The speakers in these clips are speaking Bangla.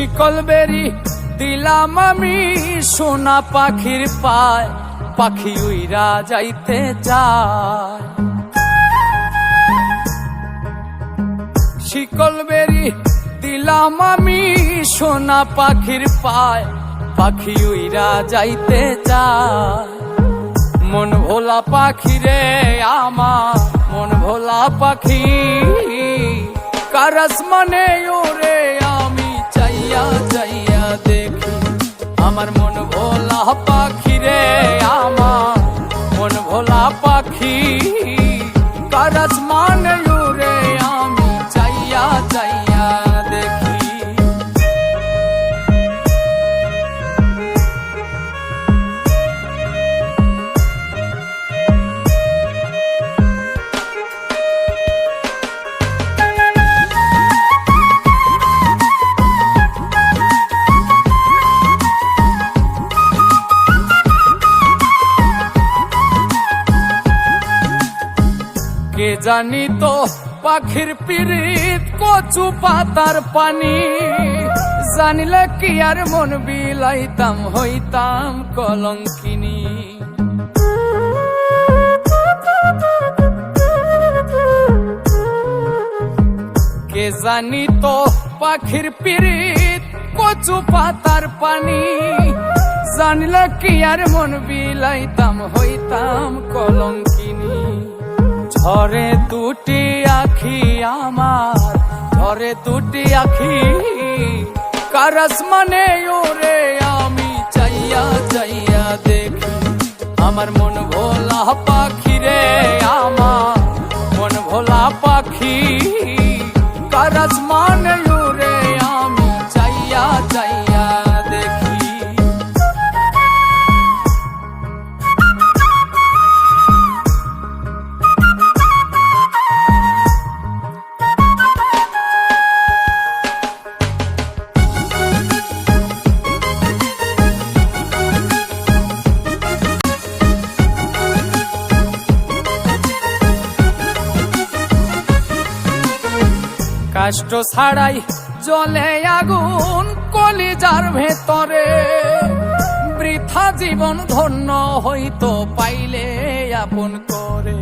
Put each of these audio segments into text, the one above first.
শিকল বেরি দিলাম আমি সোনা পাখির পায়, পাখি উইরা যাইতে চায়। শিকল বেরি দিলাম আমি সোনা পাখির পায়, পাখি উইরা যাইতে চায়। মন ভোলা পাখি রে আমার, মন ভোলা পাখি, কার আসমানে ওরে আমি চাইয়া চাইয়া দেখি। আমার মন ভোলা পাখি রে আমার, মন ভোলা পাখি, কার আসমানে ওরে আমি চাইয়া চাইয়া দেখি। কে জানি তো পাখির পিরিত কচু পাতার পানি, জানিলে কি আর মন বিলাইতাম হইতাম কলঙ্কিনী। কে জানি তো পাখির পিরিত কচু পাতার পানি, জানিলে কি আর মন বিলাইতাম হইতাম কলঙ্কিনী। ঝরে দুটি আখি আমার, ঝরে দুটি আখি, কার আসমানে ওরে আমি চাইয়া চাইয়া দেখি। আমার মন ভোলা পাখি রে আমার, মন ভোলা পাখি, কার আসমানে ওরে আমি চাইয়া চাইয়া দেখি। কষ্ট ছাড়াই জ্বলে আগুন কলিজার ভেতরে, বৃথা জীবন ধন্য হইতো পাইলে আপন করে।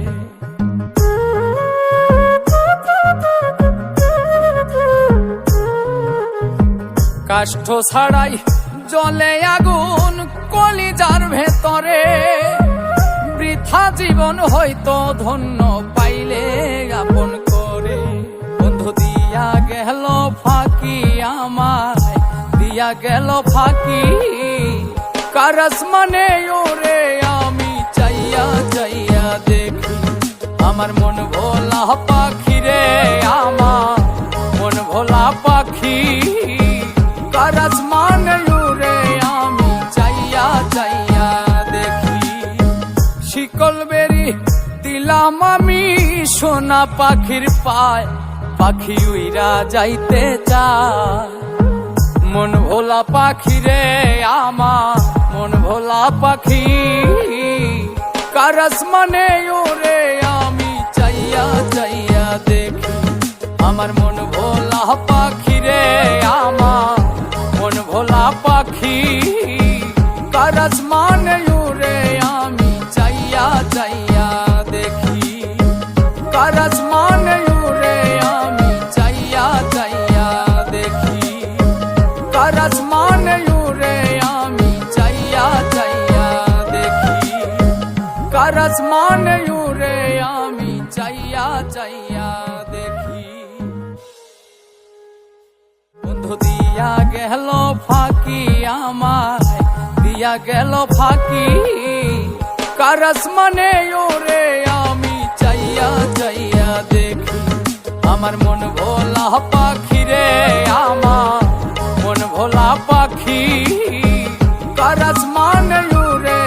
কষ্ট ছাড়াই জ্বলে আগুন কলিজার ভেতরে, বৃথা জীবন হইতো ধন্য পাইলে আপন করে। বন্ধু দিয়া গেল ফাঁকি আমায়, দিয়া গেল ফাঁকি, কার আসমানে ওরে আমি চাইয়া চাইয়া দেখি। আমার মন ভোলা পাখি রে আমার, মন ভোলা পাখি, কার আসমানে ওরে আমি চাইয়া চাইয়া দেখি। শিকল বেরি দিলাম আমি সোনা পাখির পায়, পাখি উইরা যাইতে চায়। মন ভোলা পাখি রে আমার, মন ভোলা পাখি, কার আসমানে ওরে আমি চাইয়া চাইয়া দেখি। আমার মন ভোলা পাখি রে আমার, মন ভোলা পাখি, কার আসমানে ওরে আমি চাইয়া চাইয়া দেখি। কার আসমানে ওরে আমি চাইয়া চাইয়া দেখি। কার আসমানে ওরে আমি চাইয়া চাইয়া দেখি। কার আসমানে ওরে আমি চাইয়া চাইয়া দেখি। বন্ধু দিয়া গেল ফাঁকি আমায়, দিয়া গেল ফাঁকি, কার আসমানে ওরে আমি চাইয়া চাইয়া দেখি। আমার মন ভোলা পাখি রে আমার, মন ভোলা পাখি, কার আসমানে ওরে